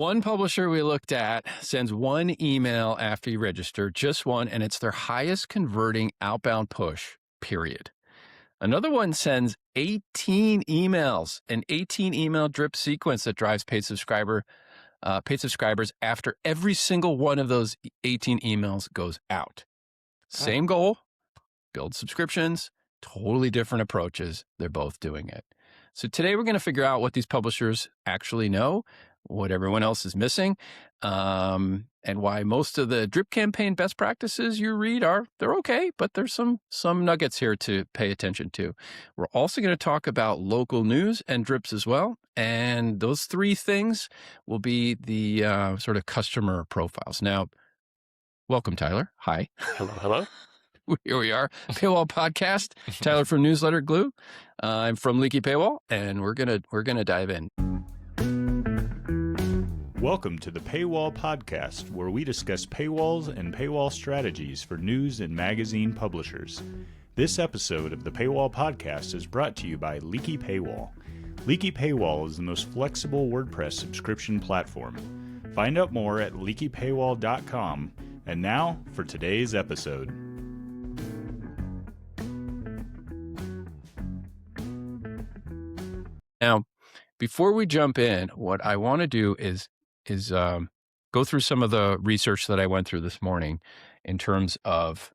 One publisher we looked at sends one email after you register, just one, and it's their highest converting outbound push, period. Another one sends 18 emails, an 18 email drip sequence that drives paid subscribers after every single one of those 18 emails goes out. Same goal, build subscriptions, totally different approaches. They're both doing it. So today we're going to figure out what these publishers actually know, what everyone else is missing, and why most of the drip campaign best practices you read they're okay, but there's some nuggets here to pay attention to. We're also going to talk about local news and drips as well. And those three things will be the sort of customer profiles. Now, welcome, Tyler. Hi. Hello. Here we are, Paywall podcast. Tyler from Newsletter Glue. I'm from Leaky Paywall, and we're gonna dive in. Welcome to the Paywall podcast, where we discuss paywalls and paywall strategies for news and magazine publishers. This episode of the Paywall podcast is brought to you by Leaky Paywall. Leaky Paywall is the most flexible WordPress subscription platform. Find out more at leakypaywall.com. And now for today's episode. Now, before we jump in, what I want to do is go through some of the research that I went through this morning in terms of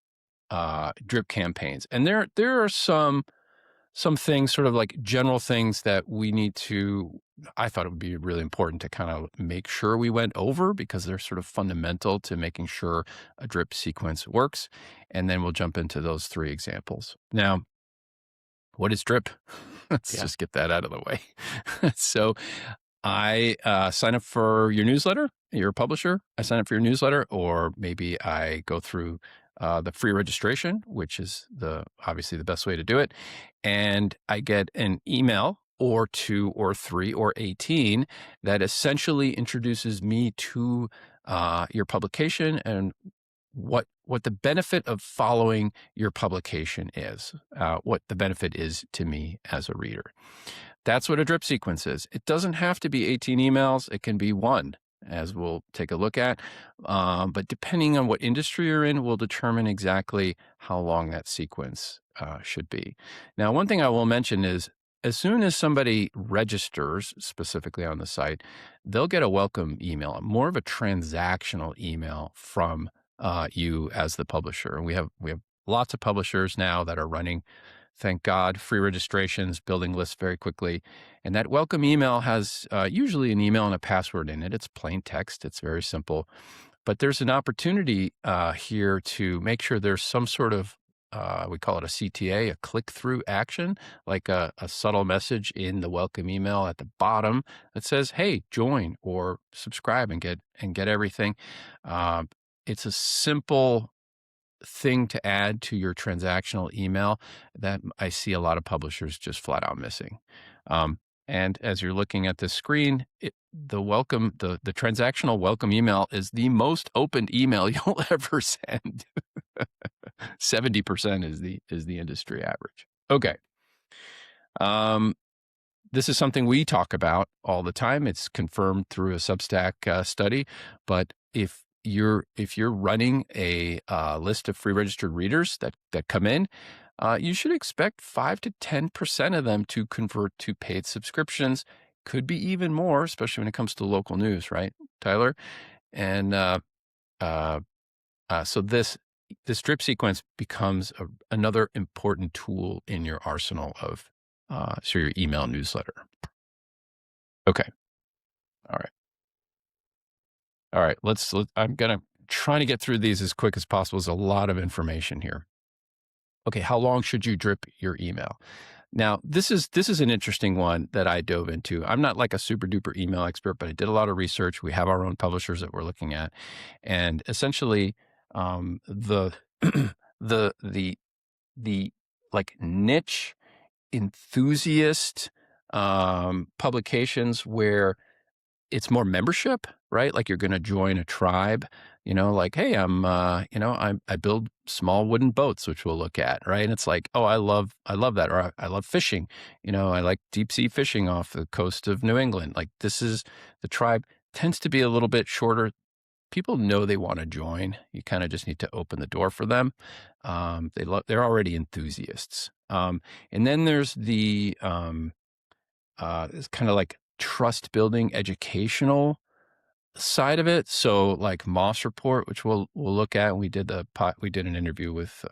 drip campaigns, and there are some things, sort of like general things that we need to. I thought it would be really important to kind of make sure we went over because they're sort of fundamental to making sure a drip sequence works, and then we'll jump into those three examples. Now, what is drip? Let's just get that out of the way. So I sign up for your newsletter. You're a publisher. I sign up for your newsletter, or maybe I go through the free registration, which is obviously the best way to do it. And I get an email or 2 or 3 or 18 that essentially introduces me to your publication and what the benefit of following your publication is, what the benefit is to me as a reader. That's what a drip sequence is. It doesn't have to be 18 emails. It can be one, as we'll take a look at. But depending on what industry you're in, will determine exactly how long that sequence should be. Now, one thing I will mention is, as soon as somebody registers specifically on the site, they'll get a welcome email, more of a transactional email from you as the publisher. And we have lots of publishers now that are running, thank God, free registrations, building lists very quickly. And that welcome email has usually an email and a password in it. It's plain text. It's very simple. But there's an opportunity here to make sure there's some sort of, we call it a CTA, a click-through action, like a subtle message in the welcome email at the bottom that says, hey, join or subscribe and get everything. It's a simple thing to add to your transactional email that I see a lot of publishers just flat out missing. And as you're looking at the screen, the transactional welcome email is the most opened email you'll ever send. 70% is the industry average. Okay. This is something we talk about all the time. It's confirmed through a Substack study. But if you're running a list of free registered readers that come in, you should expect 5 to 10% of them to convert to paid subscriptions. Could be even more, especially when it comes to local news, right, Tyler? And so this drip sequence becomes another important tool in your arsenal of your email newsletter. Okay. All right. I'm going to try to get through these as quick as possible. There's a lot of information here. Okay. How long should you drip your email? Now, this is an interesting one that I dove into. I'm not like a super duper email expert, but I did a lot of research. We have our own publishers that we're looking at. And essentially, the like niche enthusiast publications where it's more membership, right? Like you're going to join a tribe, like, hey, I build small wooden boats, which we'll look at, right? And it's like, oh, I love that. Or I love fishing. I like deep sea fishing off the coast of New England. Like this is the tribe. tends to be a little bit shorter. People know they want to join. You kind of just need to open the door for them. They're already enthusiasts. And then there's it's kind of like trust building educational side of it. So like Moss Report, which we'll look at. We did an interview with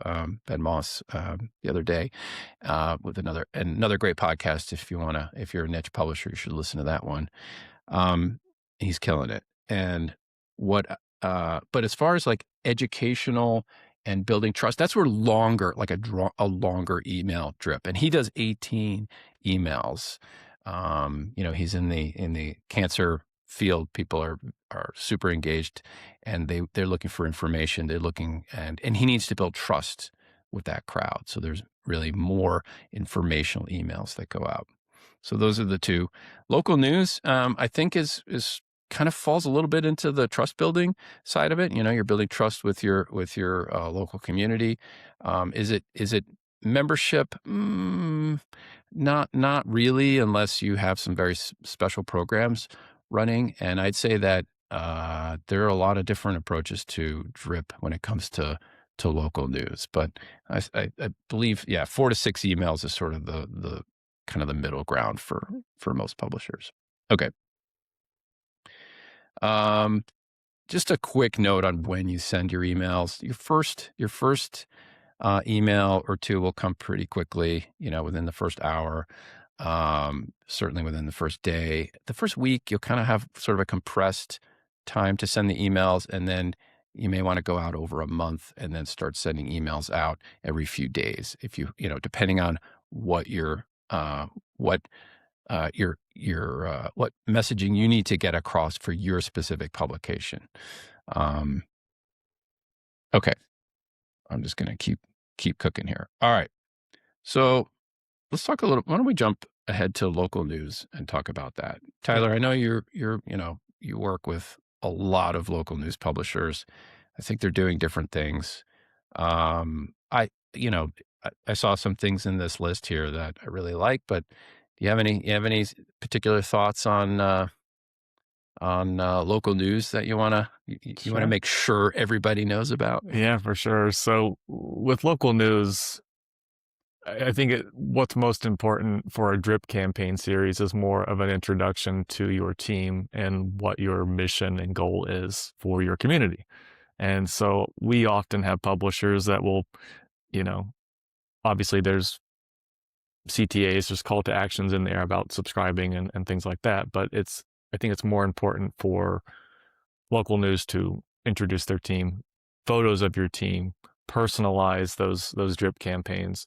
Ben Moss the other day with another great podcast. If you're a niche publisher, you should listen to that one. He's killing it. And but as far as like educational and building trust, that's where a longer email drip. And he does 18 emails. He's in the cancer field. People are super engaged, and they're looking for information. They're looking, and he needs to build trust with that crowd. So there's really more informational emails that go out. So those are the two. Local news, I think is kind of falls a little bit into the trust building side of it. You're building trust with your local community. Is it membership? Not really, unless you have some very special programs running. And I'd say that there are a lot of different approaches to drip when it comes to local news. But I believe, 4 to 6 emails is sort of the kind of the middle ground for most publishers. Okay. Just a quick note on when you send your emails. Your first email or two will come pretty quickly, within the first hour, certainly within the first day. The first week, you'll kind of have sort of a compressed time to send the emails, and then you may want to go out over a month and then start sending emails out every few days. If depending on what what messaging you need to get across for your specific publication. Okay. I'm just going to keep cooking here. All right. So let's talk a little, why don't we jump ahead to local news and talk about that? Tyler, I know you work with a lot of local news publishers. I think they're doing different things. I saw some things in this list here that I really like, but do you have any particular thoughts on local news that you want to make sure everybody knows about? Yeah, for sure. So with local news, I think what's most important for a drip campaign series is more of an introduction to your team and what your mission and goal is for your community. And so we often have publishers that will, obviously there's CTAs, there's call to actions in there about subscribing and things like that. But I think it's more important for local news to introduce their team, photos of your team, personalize those drip campaigns.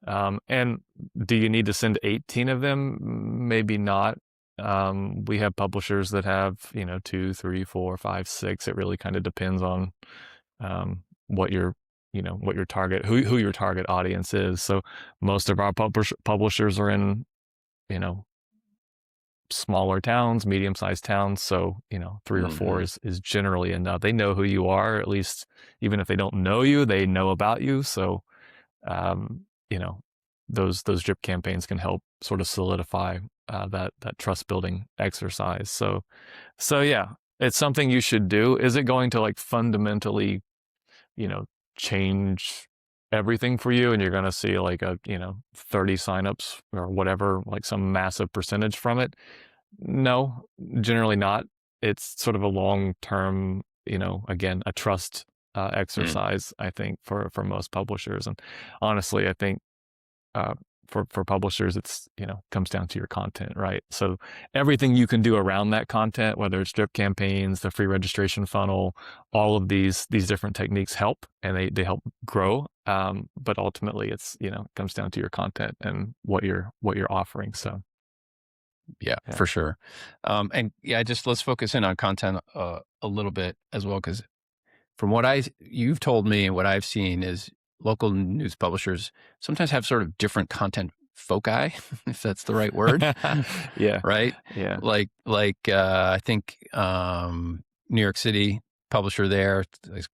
And do you need to send 18 of them? Maybe not. We have publishers that have, 2, 3, 4, 5, 6. It really kind of depends on what your target, who your target audience is. So most of our publishers are in, smaller towns, medium-sized towns. So, 3 or 4 is generally enough. They know who you are, at least even if they don't know you, they know about you. So, those drip campaigns can help sort of solidify that trust building exercise. So yeah, it's something you should do. Is it going to like fundamentally, change everything for you, and you're going to see like 30 signups or whatever, like some massive percentage from it? No, generally not. It's sort of a long-term, again, a trust exercise, I think, for most publishers. And honestly, I think for publishers, it's, comes down to your content, right? So everything you can do around that content, whether it's drip campaigns, the free registration funnel, all of these different techniques help, and they help grow. But ultimately it's, it comes down to your content and what you're offering. So. Yeah, for sure. And let's focus in on content a little bit as well, because from what you've told me and what I've seen is local news publishers sometimes have sort of different content foci, if that's the right word. Yeah. Right. Yeah. Like I think New York City publisher there,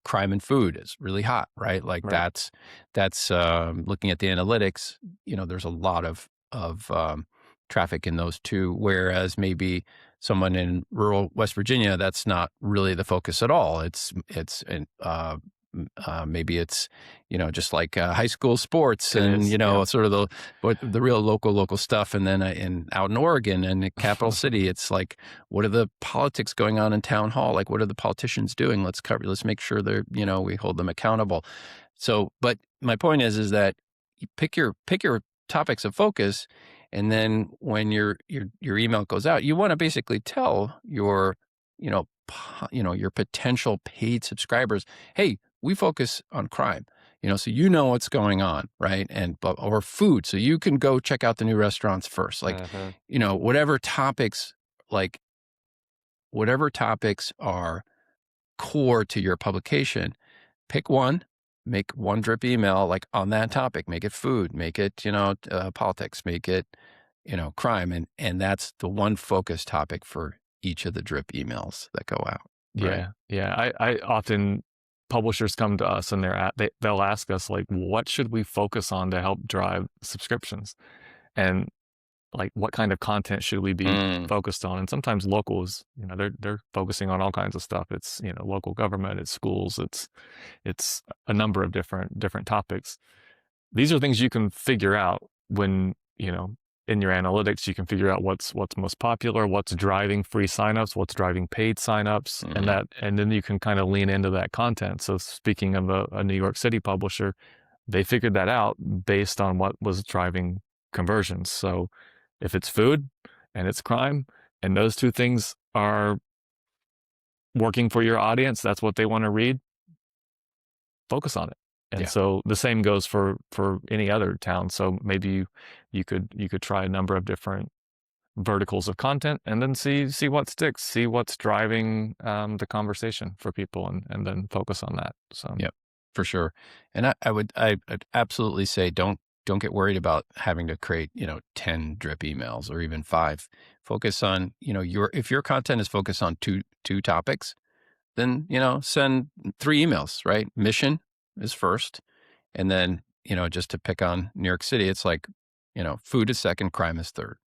crime and food is really hot, right? Like right. that's looking at the analytics, there's a lot of traffic in those two, whereas maybe someone in rural West Virginia, that's not really the focus at all. Maybe it's, just like high school sports It and, is, yeah. sort of the real local stuff. And then out in Oregon and the capital city, it's like, what are the politics going on in town hall? Like, what are the politicians doing? Let's make sure they're, we hold them accountable. So, but my point is that you pick your topics of focus. And then when your email goes out, you want to basically tell your, your potential paid subscribers, hey, we focus on crime, so what's going on, right? Or food, so you can go check out the new restaurants first. Like, whatever topics are core to your publication, pick one, make one drip email like on that topic, make it food, make it, politics, make it, crime. And that's the one focus topic for each of the drip emails that go out. Right? Yeah. I often, publishers come to us and they'll ask us like, what should we focus on to help drive subscriptions? And like, what kind of content should we be focused on? And sometimes locals, they're focusing on all kinds of stuff. It's, local government, it's schools, it's a number of different topics. These are things you can figure out when, in your analytics, you can figure out what's most popular, what's driving free signups, what's driving paid signups, and then you can kind of lean into that content. So speaking of a New York City publisher, they figured that out based on what was driving conversions. So if it's food and it's crime, and those two things are working for your audience, that's what they want to read, focus on it. And so the same goes for any other town. So maybe you could try a number of different verticals of content and then see what sticks, see what's driving the conversation for people, and then focus on that. So for sure. And I'd absolutely say don't get worried about having to create 10 drip emails or even 5. Focus on if your content is focused on two topics, then send 3 emails. Right? Mission is first, and then just to pick on New York City, it's like food is second, crime is third,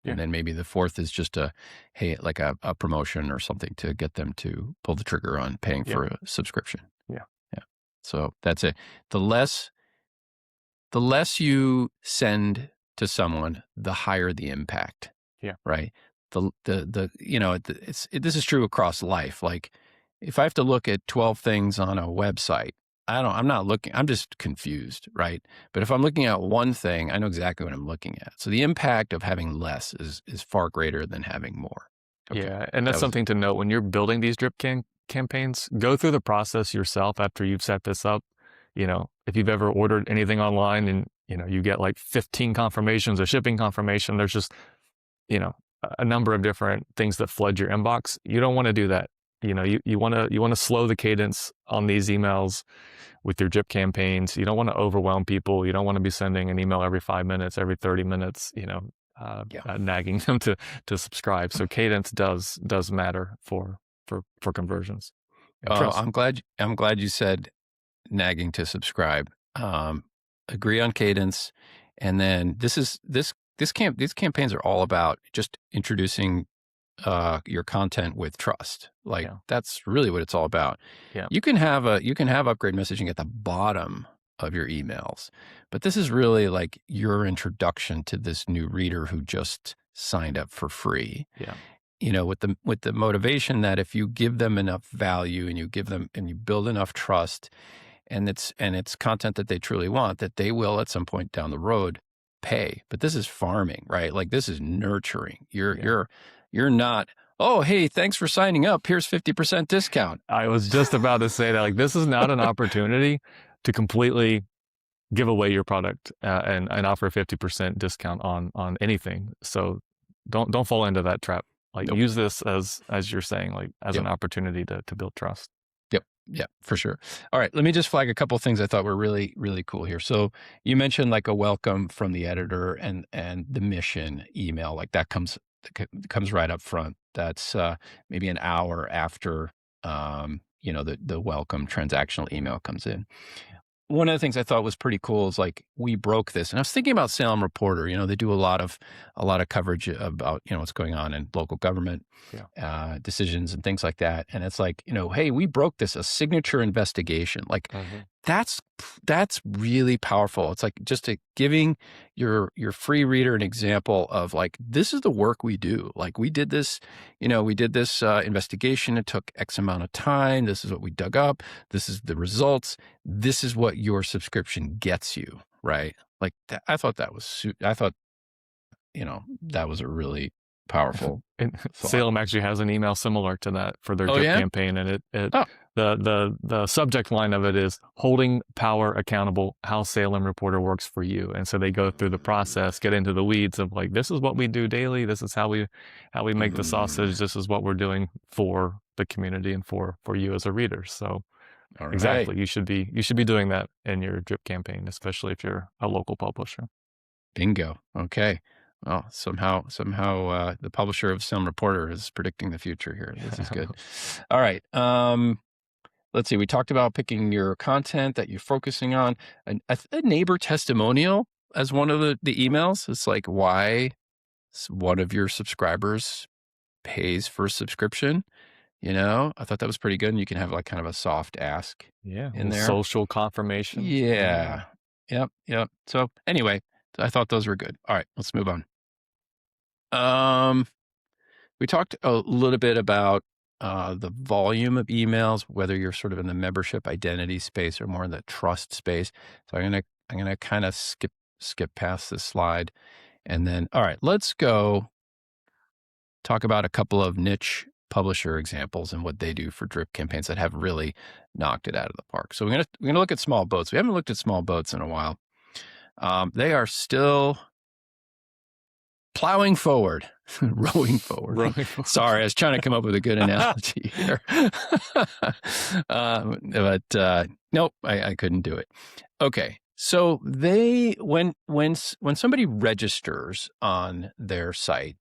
and then maybe the fourth is just a promotion or something to get them to pull the trigger on paying for a subscription. So that's it. The less you send to someone, the higher the impact. Right. This is true across life. Like, if I have to look at 12 things on a website, I'm just confused, right? But if I'm looking at one thing, I know exactly what I'm looking at. So the impact of having less is far greater than having more. Okay. Yeah, and that's something to note when you're building these drip campaigns. Go through the process yourself after you've set this up. If you've ever ordered anything online and you get like 15 confirmations, a shipping confirmation, there's just a number of different things that flood your inbox. You don't want to do that. You want to slow the cadence on these emails with your drip campaigns. You don't want to overwhelm people. You don't want to be sending an email every 5 minutes, every 30 minutes, nagging them to subscribe. So cadence does matter for conversions. I'm glad you said nagging to subscribe. Agree on cadence. And then these campaigns are all about just introducing your content with trust. That's really what it's all about. You can have upgrade messaging at the bottom of your emails, but this is really like your introduction to this new reader who just signed up for free. With the motivation that if you give them enough value and you build enough trust, and it's content that they truly want, that they will at some point down the road pay. But this is farming, right? Like, this is nurturing. You're not, oh, hey, thanks for signing up, here's 50% discount. I was just about to say that. Like, this is not an opportunity to completely give away your product and offer a 50% discount on anything. So don't fall into that trap. Like, use this as you're saying, like, as an opportunity to build trust. Yeah, for sure. All right, let me just flag a couple of things I thought were really, really cool here. So you mentioned like a welcome from the editor and the mission email, like that comes right up front. That's maybe an hour after the welcome transactional email comes in. one of the things I thought was pretty cool is like, we broke this. And I was thinking about Salem Reporter. They do a lot of coverage about, what's going on in local government decisions and things like that. And it's like, hey, we broke this, a signature investigation. Like that's really powerful. It's like just giving your free reader an example of like, this is the work we do. Like we did this, investigation. It took X amount of time. This is what we dug up. This is the results. This is what your subscription gets you, right? Like I thought that was, that was a really powerful And thought. Salem actually has an email similar to that for their drip campaign, and the subject line of it is holding power accountable, how Salem Reporter works for you. And so they go through the process, get into the weeds of like, this is what we do daily. This is how we make the sausage. This is what we're doing for the community and for you as a reader. So exactly, you should be doing that in your drip campaign, especially if you're a local publisher. Bingo. Okay. Well, somehow, the publisher of Salem Reporter is predicting the future here. This is good. All right. Let's see. We talked about picking your content that you're focusing on. A neighbor testimonial as one of the emails. It's like why one of your subscribers pays for a subscription. I thought that was pretty good. And you can have like kind of a soft ask in there. Social confirmation. Yeah. Yep. So anyway, I thought those were good. All right, let's move on. We talked a little bit about the volume of emails, whether you're sort of in the membership identity space or more in the trust space. So I'm gonna kind of skip past this slide, and then all right, let's go talk about a couple of niche publisher examples and what they do for drip campaigns that have really knocked it out of the park. So we're gonna look at small boats. We haven't looked at small boats in a while. They are still plowing forward, rowing forward. Sorry, I was trying to come up with a good analogy here. But nope, I couldn't do it. Okay, so when somebody registers on their site,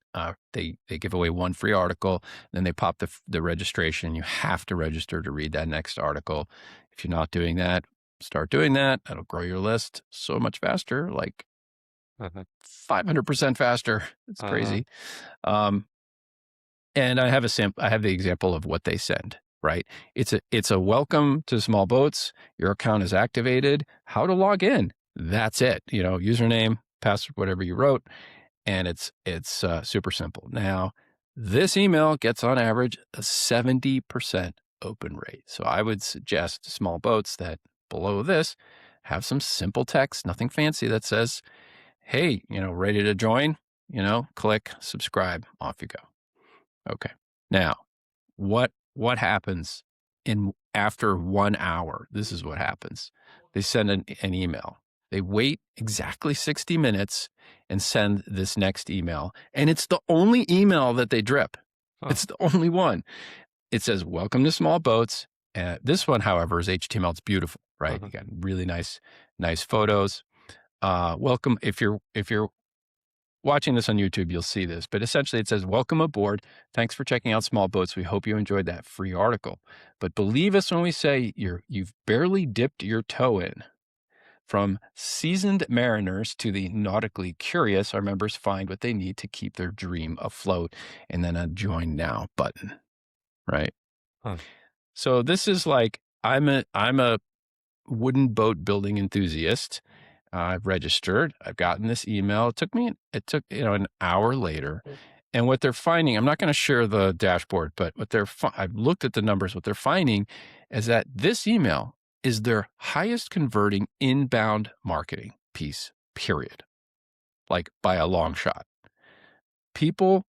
they give away one free article, then they pop the registration. You have to register to read that next article. If you're not doing that, start doing that. That'll grow your list so much faster, like 500% faster. It's crazy. And I have the example of what they send, right? It's a welcome to Small Boats. Your account is activated. How to log in. That's it. Username, password, whatever you wrote. And it's super simple. Now, this email gets on average a 70% open rate. So I would suggest to Small Boats that below this, have some simple text, nothing fancy, that says, hey, ready to join? Click subscribe, off you go. Okay. Now, what happens after 1 hour? This is what happens. They send an email. They wait exactly 60 minutes and send this next email. And it's the only email that they drip. It's the only one. It says, welcome to Small Boats. This one, however, is HTML. It's beautiful, right? You got really nice photos. Welcome. If you're watching this on YouTube, you'll see this. But essentially, it says, welcome aboard. Thanks for checking out Small Boats. We hope you enjoyed that free article. But believe us when we say you've barely dipped your toe in. From seasoned mariners to the nautically curious, our members find what they need to keep their dream afloat, and then a join now button, right? So this is like, I'm a wooden boat building enthusiast. I've registered. I've gotten this email. It took an hour later. And what they're finding, I'm not going to share the dashboard, but I've looked at the numbers. What they're finding is that this email is their highest converting inbound marketing piece, period. Like by a long shot. People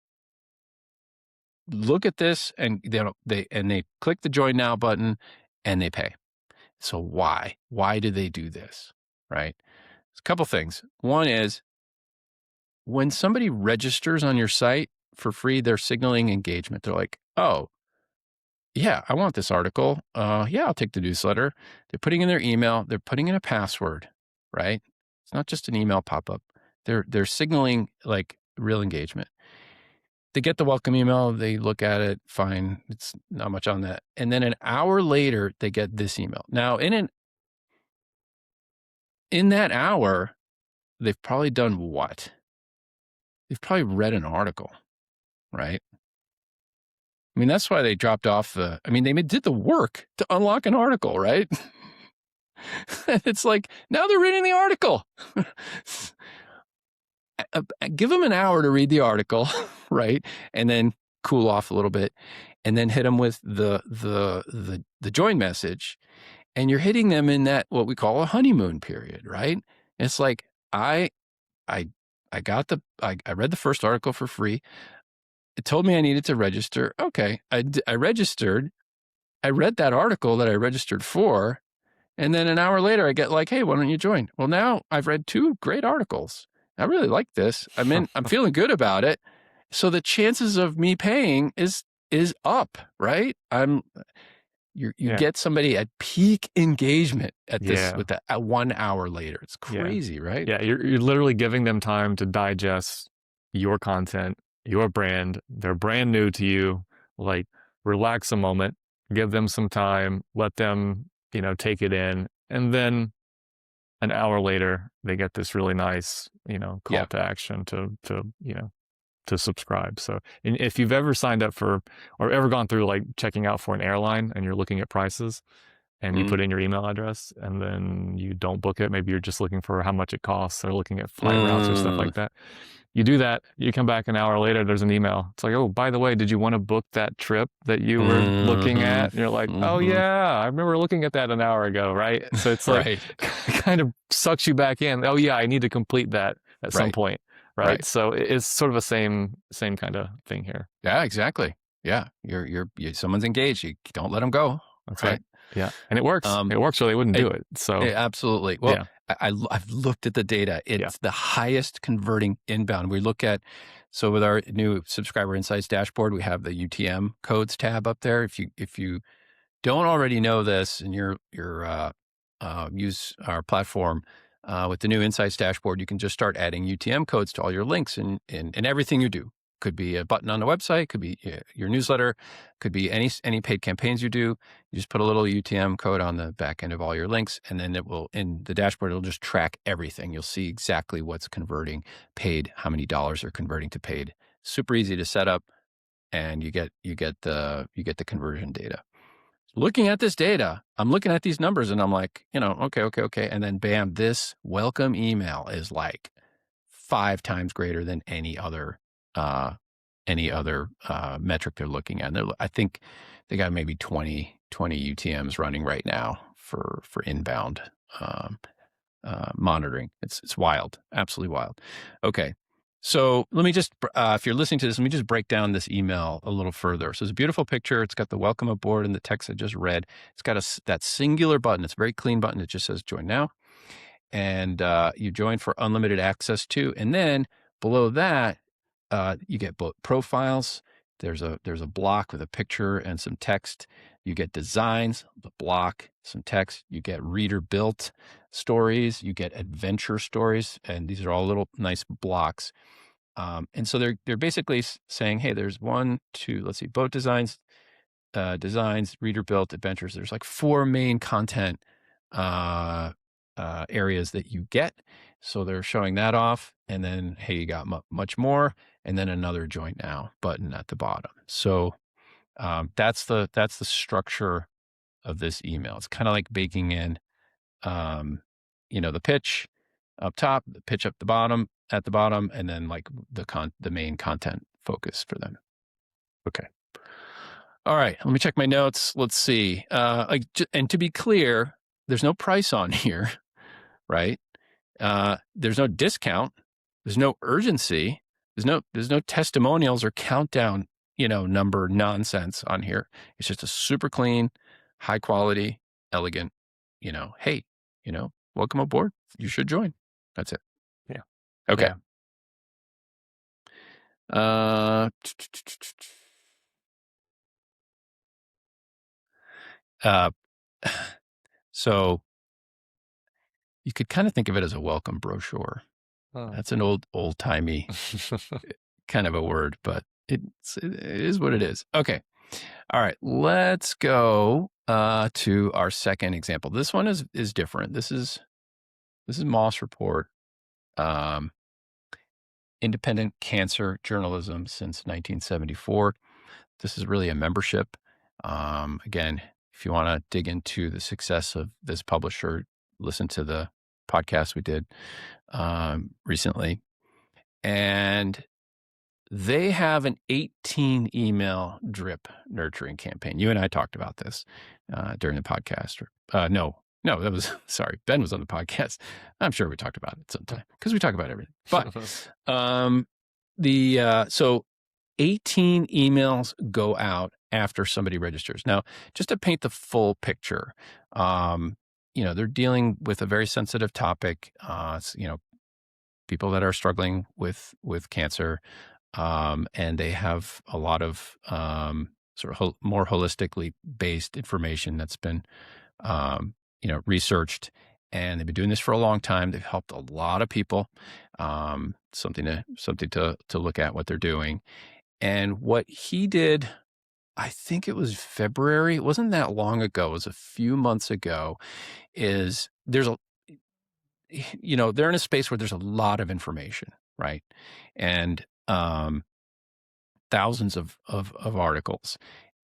look at this and they click the join now button and they pay. So why? Why do they do this? Right? There's a couple things. One is when somebody registers on your site for free, they're signaling engagement. They're like, oh, yeah, I want this article. Yeah, I'll take the newsletter. They're putting in their email. They're putting in a password, right? It's not just an email pop-up. They're signaling like real engagement. They get the welcome email. They look at it. Fine. It's not much on that. And then an hour later, they get this email. Now, in that hour, they've probably done what? They've probably read an article, right? I mean, that's why they dropped off they did the work to unlock an article, right? It's like, now they're reading the article. Give them an hour to read the article, right? And then cool off a little bit, and then hit them with the join message. And you're hitting them in that, what we call a honeymoon period, right? It's like, I read the first article for free. It told me I needed to register. Okay. I registered. I read that article that I registered for. And then an hour later, I get like, hey, why don't you join? Well, now I've read 2 great articles. I really like this. I'm feeling good about it. So the chances of me paying is up, right? You get somebody at peak engagement at this with that 1 hour later. It's crazy, right? Yeah, you're literally giving them time to digest your content, your brand. They're brand new to you. Like, relax a moment, give them some time, let them, take it in, and then an hour later they get this really nice, call to action to subscribe. So, and if you've ever signed up for or ever gone through like checking out for an airline and you're looking at prices and you put in your email address and then you don't book it, maybe you're just looking for how much it costs or looking at flight routes or stuff like that. You do that, you come back an hour later, there's an email. It's like, oh, by the way, did you want to book that trip that you were looking at? And you're like, oh yeah, I remember looking at that an hour ago, right? So it's like, kind of sucks you back in. Oh yeah, I need to complete that at some point. Right. So it's sort of a same kind of thing here. Yeah, exactly. Yeah. You're someone's engaged. You don't let them go. That's right. Yeah. And it works. It works or they wouldn't do it. So absolutely. Well, I've looked at the data. It's the highest converting inbound. We look at, so with our new subscriber insights dashboard, we have the UTM codes tab up there. If you don't already know this and you're use our platform, with the new Insights dashboard, you can just start adding UTM codes to all your links and everything you do. Could be a button on the website, could be your newsletter, could be any paid campaigns you do. You just put a little UTM code on the back end of all your links, and then it will, in the dashboard, it'll just track everything. You'll see exactly what's converting paid, how many dollars are converting to paid. Super easy to set up, and you get the conversion data. Looking at this data, I'm looking at these numbers and I'm like, okay. And then bam, this welcome email is like 5 times greater than any other metric they're looking at. I think they got maybe 20 UTMs running right now for inbound monitoring. It's wild, absolutely wild. Okay. So let me just, if you're listening to this, let me just break down this email a little further. So it's a beautiful picture. It's got the welcome aboard and the text I just read. It's got that singular button. It's a very clean button. It just says join now. And you join for unlimited access to. And then below that, you get both profiles. There's a block with a picture and some text. You get designs, the block, some text. You get reader built stories. You get adventure stories, and these are all little nice blocks. And so they're basically saying, hey, there's 1, 2, let's see, boat designs, reader built, adventures. There's like 4 main content areas that you get. So they're showing that off, and then hey, you got much more, and then another join now button at the bottom. So that's the structure of this email. It's kind of like baking in, the pitch up top, the pitch at the bottom, and then like the main content focus for them. Okay. All right. Let me check my notes. Let's see. And to be clear, there's no price on here, right? There's no discount. There's no urgency. There's no testimonials or countdown, number nonsense on here. It's just a super clean, high quality, elegant, hey, welcome aboard. You should join. That's it. Yeah. Okay. Yeah. So you could kind of think of it as a welcome brochure. Oh. That's an old timey kind of a word, but it is what it is. Okay. All right. Let's go to our second example. This one is different. This is This is Moss Report, um, independent cancer journalism since 1974. This is really a membership. Again, if you want to dig into the success of this publisher, listen to the podcast we did recently. And they have an 18 email drip nurturing campaign. You and I talked about this during the podcast. No, that was, sorry, Ben was on the podcast. I'm sure we talked about it sometime because we talk about everything. But so 18 emails go out after somebody registers. Now, just to paint the full picture, they're dealing with a very sensitive topic. People that are struggling with cancer, and they have a lot of more holistically based information that's been researched, and they've been doing this for a long time. They've helped a lot of people. Something to look at what they're doing. And what he did, I think it was February. It wasn't that long ago. It was a few months ago. They're in a space where there's a lot of information, right? And thousands of articles.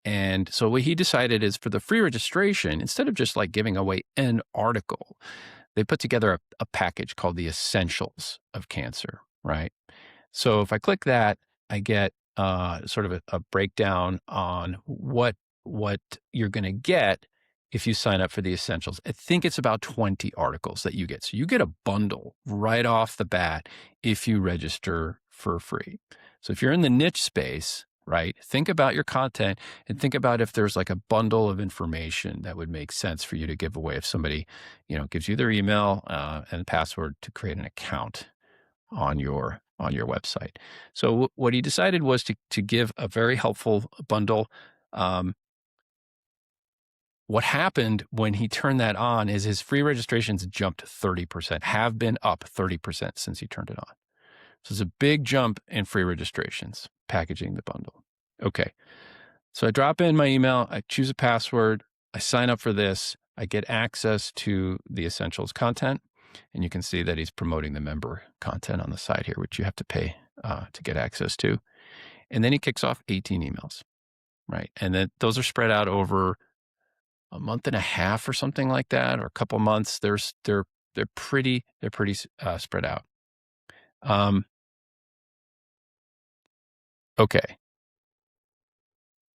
And so what he decided is for the free registration, instead of just like giving away an article, they put together a package called the Essentials of Cancer, right? So if I click that, I get sort of a breakdown on what you're going to get if you sign up for the Essentials. I think it's about 20 articles that you get. So you get a bundle right off the bat if you register for free. So if you're in the niche space, right, think about your content and think about if there's like a bundle of information that would make sense for you to give away if somebody, gives you their email and password to create an account on your website. So what he decided was to give a very helpful bundle. What happened when he turned that on is his free registrations jumped 30%, have been up 30% since he turned it on. So it's a big jump in free registrations, packaging the bundle. Okay. So I drop in my email, I choose a password, I sign up for this, I get access to the Essentials content. And you can see that he's promoting the member content on the side here, which you have to pay to get access to. And then he kicks off 18 emails, right? And then those are spread out over a month and a half or something like that, or a couple months. They're pretty spread out. Okay.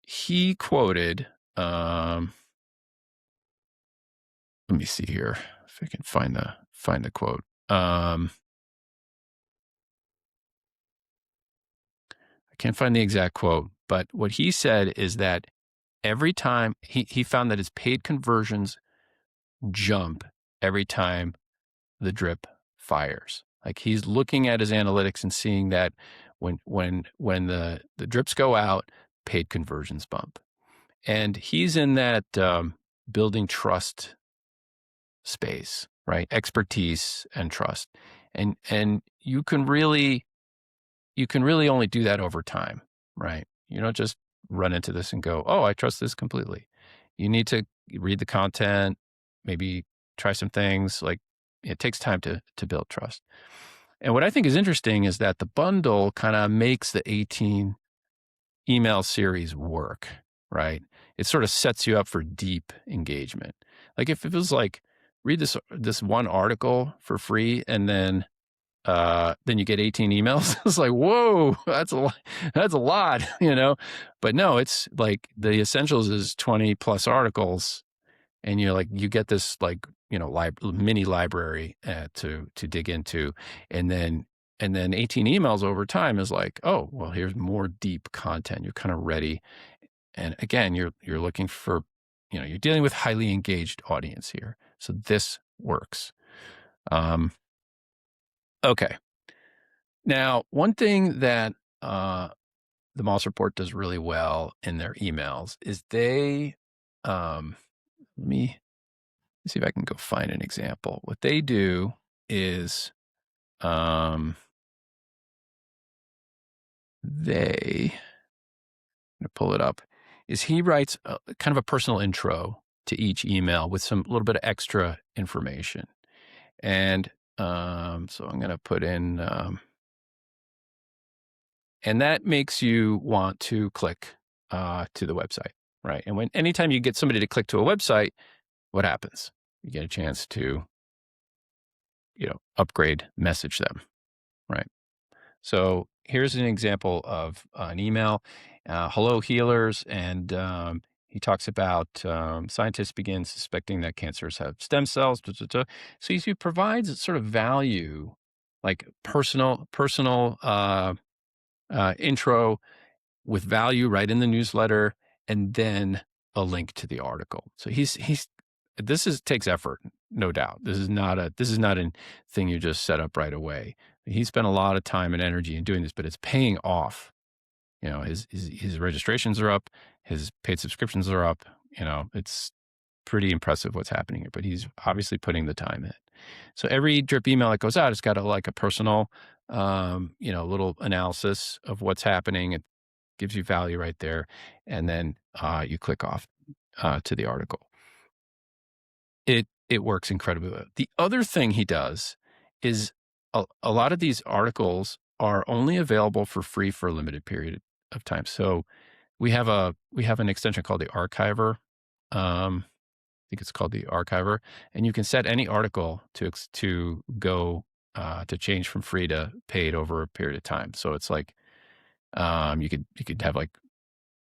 He quoted, let me see here if I can find the quote. I can't find the exact quote, but what he said is that every time he found that his paid conversions jump every time the drip fires. Like he's looking at his analytics and seeing that when the drips go out, paid conversions bump. And he's in that building trust space, right? Expertise and trust. And you can really only do that over time, right? You don't just run into this and go, oh, I trust this completely. You need to read the content, maybe try some things. Like it takes time to build trust. And what I think is interesting is that the bundle kind of makes the 18 email series work, right? It sort of sets you up for deep engagement. Like if it was like, read this one article for free and then you get 18 emails. It's like, whoa, that's a lot, but no, it's like the Essentials is 20 plus articles and you get this mini library to dig into. And then 18 emails over time is like, oh, well, here's more deep content. You're kind of ready. And again, you're looking for, you're dealing with highly engaged audience here. So this works. Okay. Now, one thing that the Moss Report does really well in their emails is they, let me see if I can go find an example. What they do is I'm going to pull it up, is he writes kind of a personal intro to each email with some little bit of extra information. And so I'm going to put in, and that makes you want to click to the website, right? And anytime you get somebody to click to a website, what happens? You get a chance to, upgrade, message them, right? So here's an example of an email. Hello, healers. And he talks about scientists begin suspecting that cancers have stem cells. Da, da, da. So he provides sort of value, like personal intro with value right in the newsletter, and then a link to the article. So takes effort, no doubt. This is not a thing you just set up right away. He spent a lot of time and energy in doing this, but it's paying off. His registrations are up, his paid subscriptions are up. It's pretty impressive what's happening here, but he's obviously putting the time in. So every drip email that goes out, it's got a personal, little analysis of what's happening. It gives you value right there. And then you click off to the article. It works incredibly well. The other thing he does is a lot of these articles are only available for free for a limited period of time. So we have an extension called the Archiver. I think it's called the Archiver, and you can set any article to go to change from free to paid over a period of time. So it's like you could have like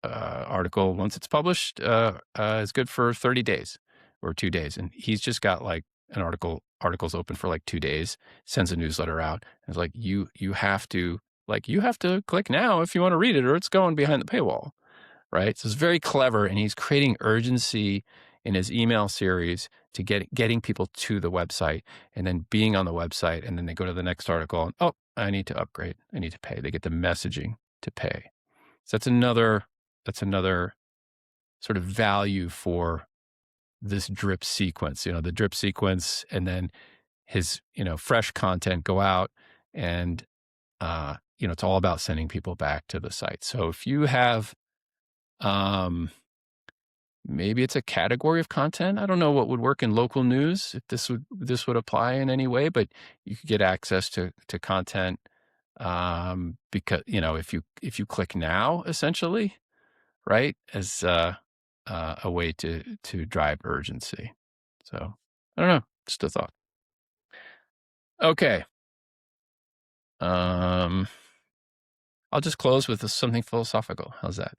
article once it's published is good for 30 days or 2 days, and he's just got like an articles open for like 2 days, sends a newsletter out, and it's like you have to click now if you want to read it, or it's going behind the paywall, right? So it's very clever, and he's creating urgency in his email series to getting people to the website, and then being on the website, and then they go to the next article, and I need to upgrade, I need to pay. They get the messaging to pay. So that's another sort of value for this drip sequence, the drip sequence, and then his, fresh content go out, and, it's all about sending people back to the site. So if you have, maybe it's a category of content, I don't know what would work in local news, if this would apply in any way, but you could get access to content, because, if you click now, essentially, right, as a way to drive urgency. So I don't know, just a thought. Okay. I'll just close with something philosophical. How's that?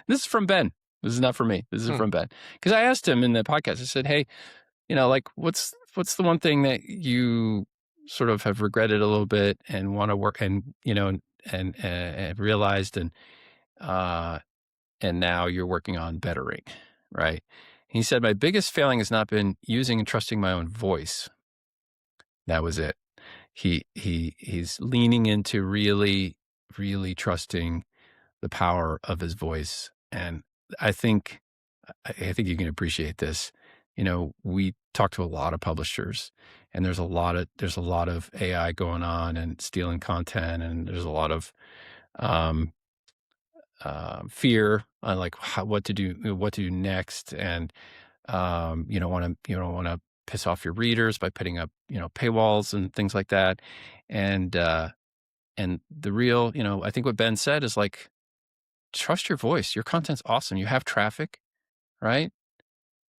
This is from Ben. This is not from me. This is from Ben. Because I asked him in the podcast, I said, hey, like what's the one thing that you sort of have regretted a little bit and want to work and realized and now you're working on bettering, right? He said, my biggest failing has not been using and trusting my own voice. That was it. He's leaning into really, really trusting the power of his voice. And I think you can appreciate this. We talk to a lot of publishers, and there's a lot of AI going on and stealing content, and there's a lot of fear on like what to do next, and you don't want to piss off your readers by putting up paywalls and things like that, and the real I think what Ben said is like, trust your voice. Your content's awesome. You have traffic, right?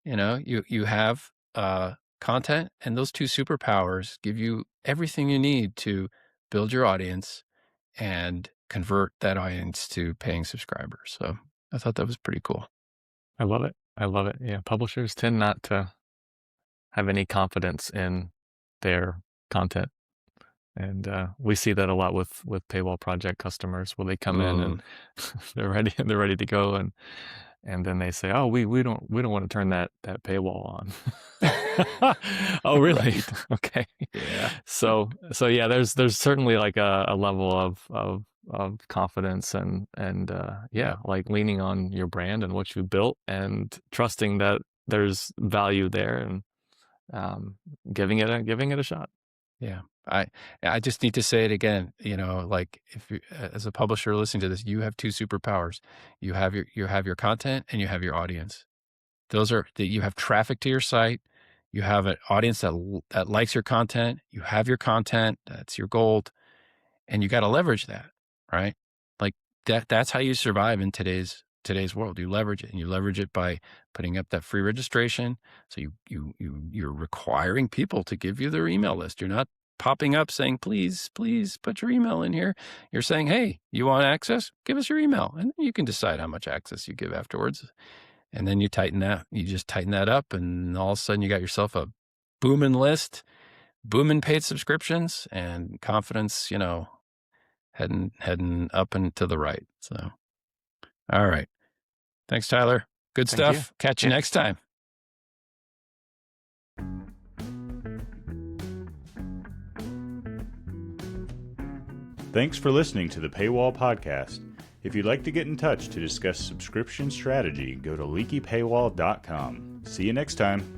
You have content, and those two superpowers give you everything you need to build your audience and convert that audience to paying subscribers. So I thought that was pretty cool. I love it. Yeah, publishers tend not to have any confidence in their content, and we see that a lot with paywall project customers, where they come in and they're ready to go, and then they say, "Oh, we don't want to turn that paywall on." Oh, really? Right. Okay. Yeah. So yeah, there's certainly like a level of confidence and like leaning on your brand and what you built, and trusting that there's value there, and giving it a shot. Yeah. I just need to say it again, like if you, as a publisher listening to this, you have two superpowers. You have your content, and you have your audience. Those are that you have traffic to your site, You have an audience that likes your content. You have your content. That's your gold. And you got to leverage that, right? Like that's how you survive in today's world. You leverage it, and you leverage it by putting up that free registration. So you're requiring people to give you their email list. You're not popping up saying, please put your email in here. You're saying, hey, you want access? Give us your email. And you can decide how much access you give afterwards. And then you just tighten that up, and all of a sudden you got yourself a booming list, booming paid subscriptions, and confidence, heading up and to the right. So, all right. Thanks, Tyler. Good Thank stuff. you. Catch you next time. Thanks for listening to the Paywall podcast. If you'd like to get in touch to discuss subscription strategy, go to leakypaywall.com. See you next time.